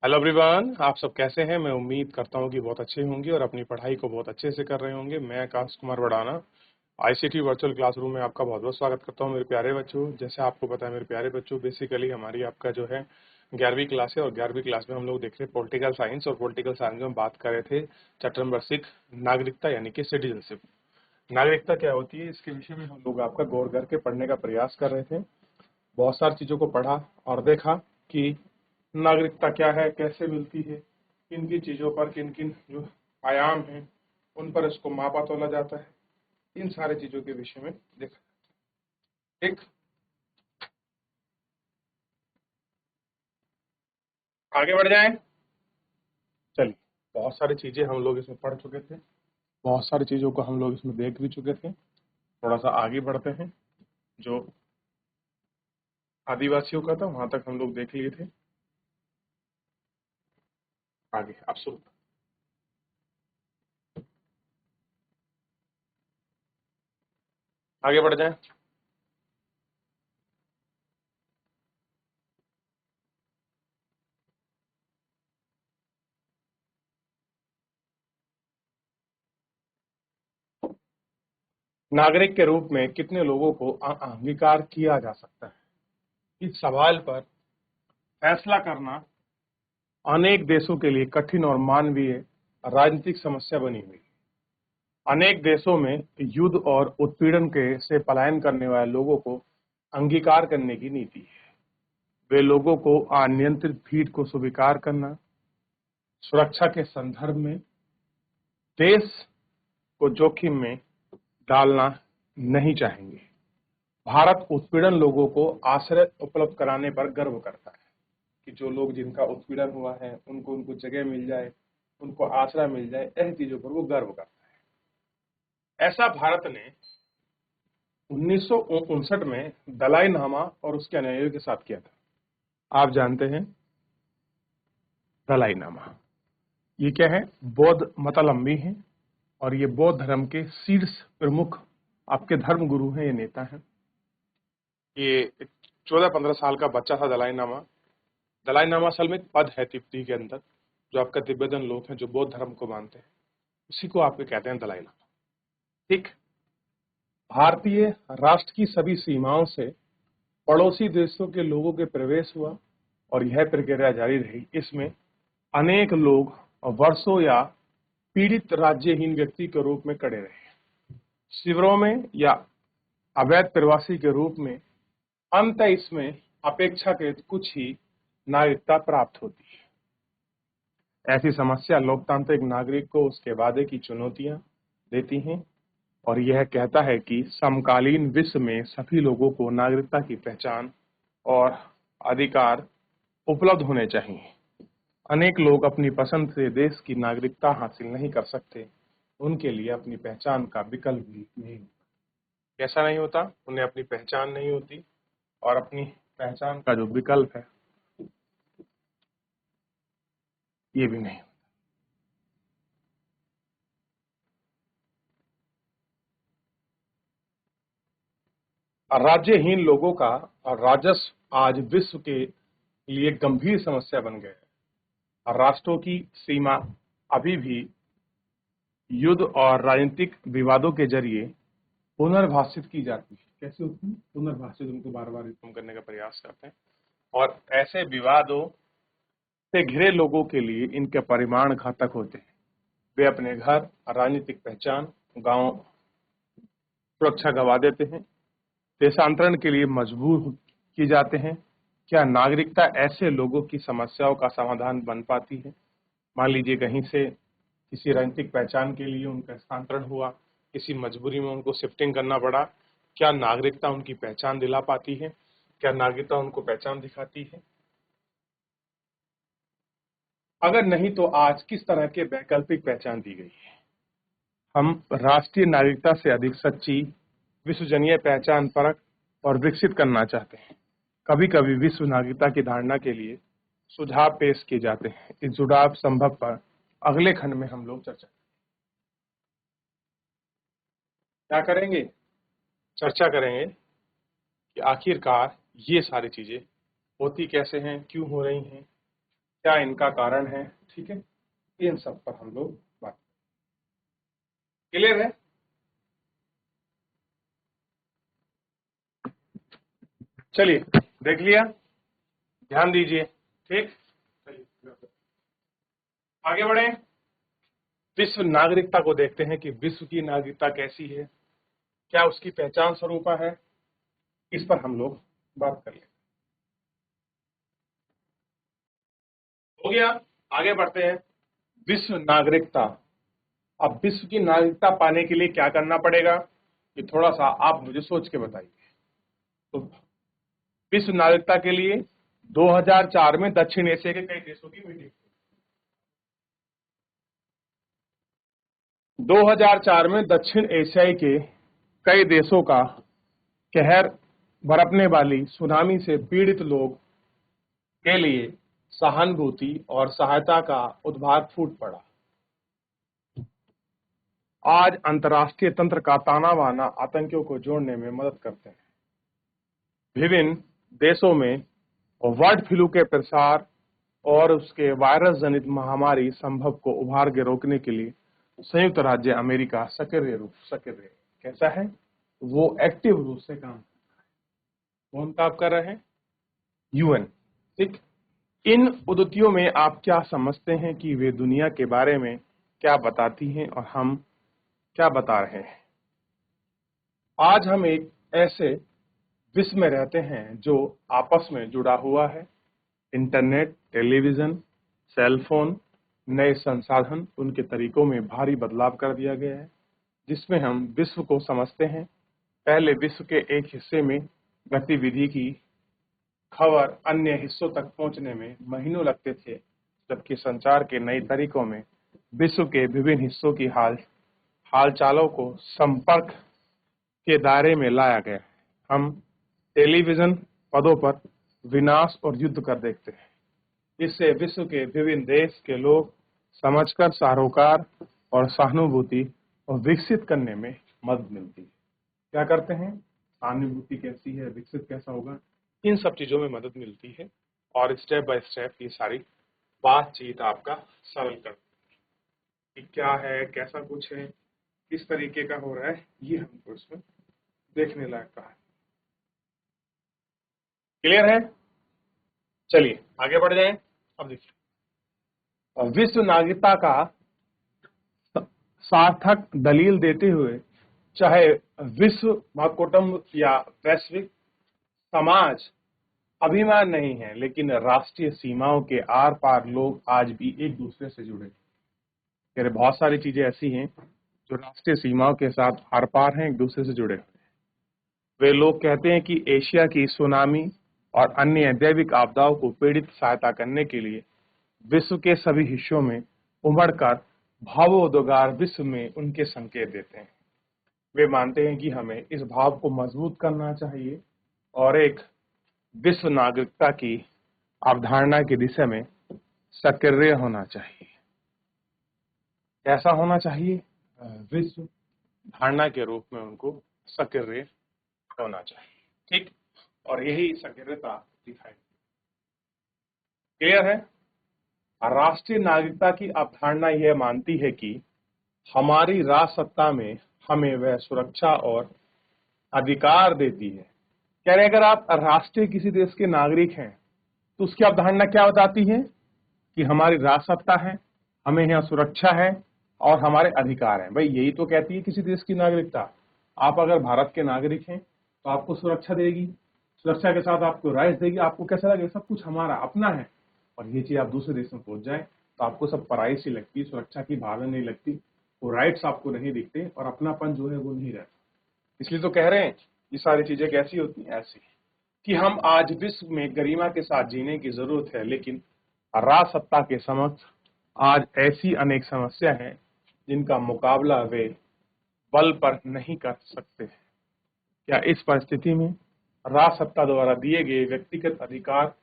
Hello everyone, आप सब कैसे हैं। मैं उम्मीद करता हूं कि बहुत अच्छे होंगे और अपनी पढ़ाई को बहुत अच्छे से कर रहे होंगे। मैं Akash Kumar वडाना ICT virtual classroom में आपका बहुत बहुत स्वागत करता हूं। मेरे प्यारे बच्चों, जैसे आपको पता है मेरे प्यारे बच्चों, बेसिकली हमारी आपका जो है 11वीं क्लास है और 11वीं क्लास में हम लोग देख रहे हैं पॉलिटिकल साइंस। और पॉलिटिकल साइंस में हम बात कर रहे थे चैप्टर नंबर 6 नागरिकता यानी कि सिटीजनशिप। नागरिकता क्या होती है, इसके विषय में हम लोग आपका गौर करके पढ़ने का प्रयास कर रहे थे। बहुत सारी चीजों को पढ़ा और देखा कि नागरिकता क्या है, कैसे मिलती है, किन किन चीजों पर किन किन जो आयाम हैं उन पर इसको मापा तोला जाता है। इन सारे चीजों के विषय में देखा। एक आगे बढ़ जाएं। चलिए, बहुत सारी चीजें हम लोग इसमें पढ़ चुके थे, बहुत सारी चीजों को हम लोग इसमें देख भी चुके थे। थोड़ा सा आगे बढ़ते हैं। जो आदिवासियों का था वहां तक हम लोग देख लिए थे। आगे आप शुरू। आगे बढ़ जाएं। नागरिक के रूप में कितने लोगों को अंगीकार किया जा सकता है, इस सवाल पर फैसला करना अनेक देशों के लिए कठिन और मानवीय राजनीतिक समस्या बनी हुई है। अनेक देशों में युद्ध और उत्पीड़न के से पलायन करने वाले लोगों को अंगीकार करने की नीति है। वे लोगों को अनियंत्रित भीड़ को स्वीकार करना, सुरक्षा के संदर्भ में देश को जोखिम में डालना नहीं चाहेंगे। भारत उत्पीड़न लोगों को आश्रय उपलब्ध कराने पर गर्व करता है कि जो लोग जिनका उत्पीड़न हुआ है उनको उनको जगह मिल जाए, उनको आश्रय मिल जाए, ऐसी चीजों पर वो गर्व करता है। ऐसा भारत ने 1959 में दलाई लामा और उसके अनुयायियों के साथ किया था। आप जानते हैं दलाई लामा ये क्या है, बौद्ध मतावलंबी हैं और ये बौद्ध धर्म के शीर्ष प्रमुख आपके धर्म गुरु हैं, ये नेता हैं। ये 14-15 साल का बच्चा था दलाई लामा। दलाई लामा असल में एक पद है तिब्बती के अंदर, जो आपका तिब्बतन लोग हैं जो बौद्ध धर्म को मानते हैं, उसी को आपके कहते हैं दलाई लामा। ठीक। भारतीय राष्ट्र की सभी सीमाओं से पड़ोसी देशों के लोगों के प्रवेश हुआ और यह प्रक्रिया जारी रही। इसमें अनेक लोग वर्षों या पीड़ित राज्यहीन व्यक्ति के रूप में खड़े रहे, शिविरों में या अवैध प्रवासी के रूप में। अंत इसमें अपेक्षाकृत कुछ ही नागरिकता प्राप्त होती है। ऐसी समस्या लोकतांत्रिक नागरिक को उसके वादे की चुनौतियां देती हैं और यह कहता है कि समकालीन विश्व में सभी लोगों को नागरिकता की पहचान और अधिकार उपलब्ध होने चाहिए। अनेक लोग अपनी पसंद से देश की नागरिकता हासिल नहीं कर सकते, उनके लिए अपनी पहचान का विकल्प भी नहीं होता। कैसा नहीं होता? उन्हें अपनी पहचान नहीं होती और अपनी पहचान का जो विकल्प है ये भी नहीं। राज्यहीन लोगों का राजस्व आज विश्व के लिए गंभीर समस्या बन गया है। राष्ट्रों की सीमा अभी भी युद्ध और राजनीतिक विवादों के जरिए पुनर्भाषित की जाती है। कैसे होती है? पुनर्भाषित, उनको बार बार रिफॉर्म करने का प्रयास करते हैं और ऐसे विवादों से घिरे लोगों के लिए इनके परिमाण घातक होते हैं। वे अपने घर, राजनीतिक पहचान, गांव सुरक्षा गंवा देते हैं, देशांतरण के लिए मजबूर किए जाते हैं। क्या नागरिकता ऐसे लोगों की समस्याओं का समाधान बन पाती है? मान लीजिए कहीं से किसी राजनीतिक पहचान के लिए उनका स्थानांतरण हुआ, किसी मजबूरी में उनको शिफ्टिंग करना पड़ा। क्या नागरिकता उनकी पहचान दिला पाती है? क्या नागरिकता उनको पहचान दिखाती है? अगर नहीं तो आज किस तरह के वैकल्पिक पहचान दी गई है? हम राष्ट्रीय नागरिकता से अधिक सच्ची विश्वजनीय पहचान परख और विकसित करना चाहते हैं। कभी कभी विश्व नागरिकता की धारणा के लिए सुझाव पेश किए जाते हैं। इस जुड़ाव संभव पर अगले खंड में हम लोग चर्चा क्या करेंगे? चर्चा करेंगे कि आखिरकार ये सारी चीजें होती कैसे हैं, क्यों हो रही हैं, क्या इनका कारण है, ठीक है, इन सब पर हम लोग बात, क्लियर है। चलिए देख लिया, ध्यान दीजिए, ठीक, चलिए आगे बढ़े। विश्व नागरिकता को देखते हैं कि विश्व की नागरिकता कैसी है, क्या उसकी पहचान स्वरूपा है, इस पर हम लोग बात कर लें। हो गया, आगे बढ़ते हैं। विश्व नागरिकता, अब विश्व की नागरिकता पाने के लिए क्या करना पड़ेगा, ये थोड़ा सा आप मुझे सोच के बताइए। तो विश्व नागरिकता के लिए 2004 में दक्षिण एशिया के कई देशों की मीटिंग, 2004 में दक्षिण एशियाई के कई देशों का कहर बरपने वाली सुनामी से पीड़ित लोग के लिए सहानुभूति और सहायता का उद्वार फूट पड़ा। आज अंतर्राष्ट्रीय तंत्र का ताना बाना आतंकियों को जोड़ने में मदद करते हैं। विभिन्न देशों में बर्ड फ्लू के प्रसार और उसके वायरस जनित महामारी संभव को उभार के रोकने के लिए संयुक्त राज्य अमेरिका सक्रिय कैसा है, वो एक्टिव रूप से काम, कौन काम कर रहे हैं, यूएन, ठीक। इन उद्धतियों में आप क्या समझते हैं कि वे दुनिया के बारे में क्या बताती हैं और हम क्या बता रहे हैं। आज हम एक ऐसे विश्व में रहते हैं जो आपस में जुड़ा हुआ है। इंटरनेट, टेलीविजन, सेल फोन, नए संसाधन, उनके तरीकों में भारी बदलाव कर दिया गया है, जिसमें हम विश्व को समझते हैं। पहले विश्व के एक हिस्से में गतिविधि की खबर अन्य हिस्सों तक पहुंचने में महीनों लगते थे, जबकि संचार के नए तरीकों में विश्व के विभिन्न हिस्सों की हालचालों को संपर्क के दायरे में लाया गया। हम टेलीविजन पदों पर विनाश और युद्ध कर देखते हैं। इससे विश्व के विभिन्न देश के लोग समझकर सरोकार और सहानुभूति और विकसित करने में मदद मिलती है। क्या करते हैं, सहानुभूति कैसी है, विकसित कैसा होगा, इन सब चीजों में मदद मिलती है और स्टेप बाय स्टेप ये सारी बातचीत आपका सरल करती है कि क्या है, कैसा कुछ है, किस तरीके का हो रहा है, ये हमको इसमें देखने लायक का है। क्लियर है। चलिए आगे बढ़ जाएं। अब देखिए, विश्व नागरिकता का सार्थक दलील देते हुए चाहे विश्व महाकुटुंब या वैश्विक समाज अभिमान नहीं है, लेकिन राष्ट्रीय सीमाओं के आर पार लोग आज भी एक दूसरे से जुड़े हैं। बहुत सारी चीजें ऐसी हैं जो राष्ट्रीय सीमाओं के साथ आर पार हैं, एक दूसरे से जुड़े हुए हैं। वे लोग कहते हैं कि एशिया की सुनामी और अन्य दैविक आपदाओं को पीड़ित सहायता करने के लिए विश्व के सभी हिस्सों में उमड़कर भावोद्गार विश्व में उनके संकेत देते हैं। वे मानते हैं कि हमें इस भाव को मजबूत करना चाहिए और एक विश्व नागरिकता की अवधारणा की दिशा में सक्रिय होना चाहिए। कैसा होना चाहिए, विश्व धारणा के रूप में उनको सक्रिय होना चाहिए, ठीक। और यही सक्रियता दिखाई। क्लियर है। राष्ट्रीय नागरिकता की अवधारणा यह मानती है कि हमारी राजसत्ता में हमें वह सुरक्षा और अधिकार देती है। कह रहे अगर आप राष्ट्रीय किसी देश के नागरिक हैं तो उसकी अवधारणा क्या बताती है कि हमारी राजसत्ता है, हमें यहाँ सुरक्षा है और हमारे अधिकार हैं। भाई यही तो कहती है किसी देश की नागरिकता। आप अगर भारत के नागरिक हैं तो आपको सुरक्षा देगी, सुरक्षा के साथ आपको राइट्स देगी, आपको कैसा लगेगा सब कुछ हमारा अपना है। और ये चीज आप दूसरे देश में पहुंच जाए तो आपको सब पराई सी लगती, सुरक्षा की भावना नहीं लगती, वो राइट्स आपको नहीं दिखते और अपनापन जो है वो नहीं रहता। इसलिए तो कह रहे हैं ये सारी चीजें कैसी होती हैं, ऐसी कि हम आज विश्व में गरिमा के साथ जीने की जरूरत है, लेकिन राजसत्ता के समक्ष आज ऐसी अनेक समस्या हैं जिनका मुकाबला वे बल पर नहीं कर सकते। क्या इस परिस्थिति में राजसत्ता द्वारा दिए गए व्यक्तिगत अधिकार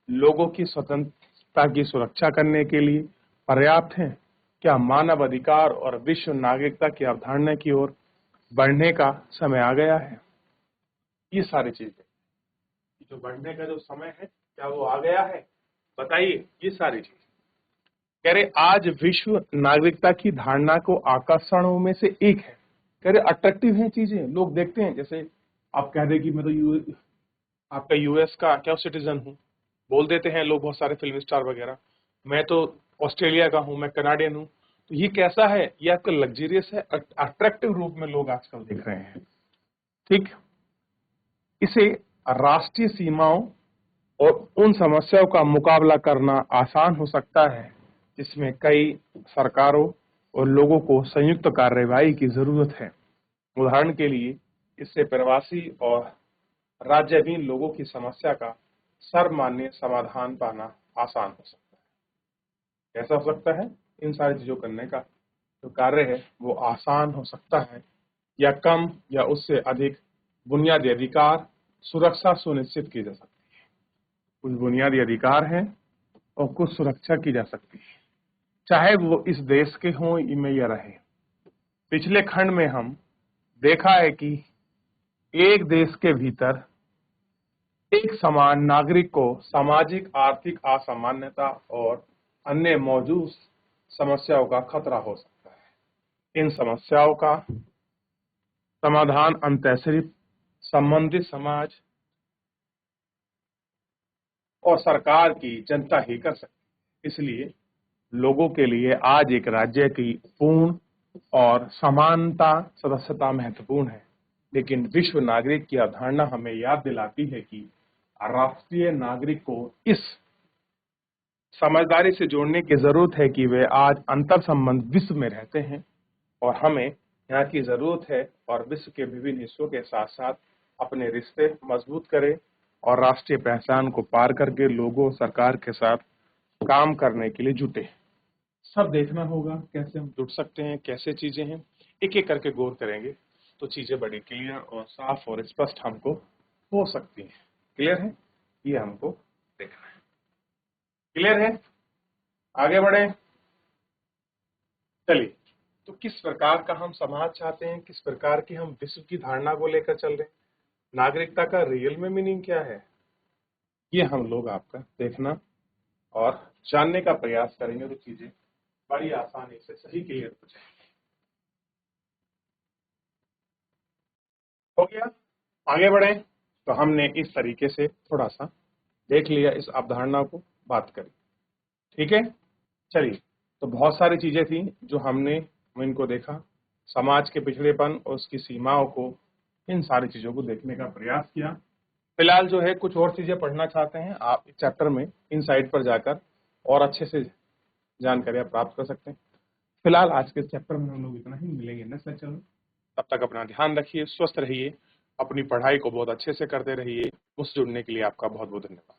लोगों की स्वतंत्रता की सुरक्षा करने के लिए पर्याप्त हैं? क्या मानव अधिकार और विश्व नागरिकता की अवधारणा की ओर बढ़ने का समय आ गया है? ये सारी चीजें जो बढ़ने का जो समय है क्या वो आ गया है? बताइए ये सारी चीज। कह रहे आज विश्व नागरिकता की धारणा को आकर्षणों में से एक है। कह रहे अट्रैक्टिव है चीजें, लोग देखते हैं। जैसे आप कह दे कि मैं तो आपका यूएस का क्या सिटीजन हूँ, बोल देते हैं लोग, बहुत सारे फिल्म स्टार वगैरह। मैं तो ऑस्ट्रेलिया का हूँ, मैं कनाडियन हूँ। तो ये कैसा है, ये आपका लग्जरियस है, अट्रैक्टिव रूप में लोग आजकल देख रहे हैं। ठीक, इसे राष्ट्रीय सीमाओं और उन समस्याओं का मुकाबला करना आसान हो सकता है जिसमें कई सरकारों और लोगों को संयुक्त कार्रवाई की जरूरत है। उदाहरण के लिए इससे प्रवासी और राज्यहीन लोगों की समस्या का सर्वमान्य समाधान पाना आसान हो सकता है। कैसा हो सकता है, इन सारी चीजों करने का जो कार्य है वो आसान हो सकता है, या कम या उससे अधिक बुनियादी अधिकार सुरक्षा सुनिश्चित की जा सकती है। कुछ बुनियादी अधिकार हैं और कुछ सुरक्षा की जा सकती है, चाहे वो इस देश के हों में या रहे। पिछले खंड में हम देखा है कि एक देश के भीतर एक समान नागरिक को सामाजिक आर्थिक असामान्यता और अन्य मौजूद समस्याओं का खतरा हो सकता है। इन समस्याओं का समाधान अंततः सिर्फ संबंधित समाज और सरकार की जनता ही कर सकती है। इसलिए लोगों के लिए आज एक राज्य की पूर्ण और समानता सदस्यता महत्वपूर्ण है, लेकिन विश्व नागरिक की अवधारणा हमें याद दिलाती है कि राष्ट्रीय नागरिक को इस समझदारी से जोड़ने की जरूरत है कि वे आज अंतर संबंध विश्व में रहते हैं और हमें यहाँ की जरूरत है और विश्व के विभिन्न हिस्सों के साथ साथ अपने रिश्ते मजबूत करें और राष्ट्रीय पहचान को पार करके लोगों और सरकार के साथ काम करने के लिए जुटे। सब देखना होगा कैसे हम जुड़ सकते हैं, कैसे चीजें हैं, एक एक करके गौर करेंगे तो चीजें बड़ी क्लियर और साफ और स्पष्ट हमको हो सकती हैं। क्लियर है, ये हमको देखना है। क्लियर है, आगे बढ़े। चलिए, तो किस प्रकार का हम समाज चाहते हैं, किस प्रकार की हम विश्व की धारणा को लेकर चल रहे हैं, नागरिकता का रियल में मीनिंग क्या है, ये हम लोग आपका देखना और जानने का प्रयास करेंगे तो चीजें बड़ी आसानी से सही क्लियर हो जाएंगी। हो गया, आगे बढ़े। तो हमने इस तरीके से थोड़ा सा देख लिया, इस अवधारणा को बात करी। ठीक है, चलिए। तो बहुत सारी चीजें थी जो हमने इनको देखा, समाज के पिछड़ेपन और उसकी सीमाओं को, इन सारी चीजों को देखने का प्रयास किया। फिलहाल जो है कुछ और चीजें पढ़ना चाहते हैं आप, इस चैप्टर में इन साइट पर जाकर और अच्छे से जानकारी प्राप्त कर सकते हैं। फिलहाल आज के चैप्टर में हम लोग इतना ही, मिलेंगे नेक्स्ट लेक्चर में। तब तक अपना ध्यान रखिए, स्वस्थ रहिए, अपनी पढ़ाई को बहुत अच्छे से करते रहिए। मुझसे जुड़ने के लिए आपका बहुत बहुत धन्यवाद।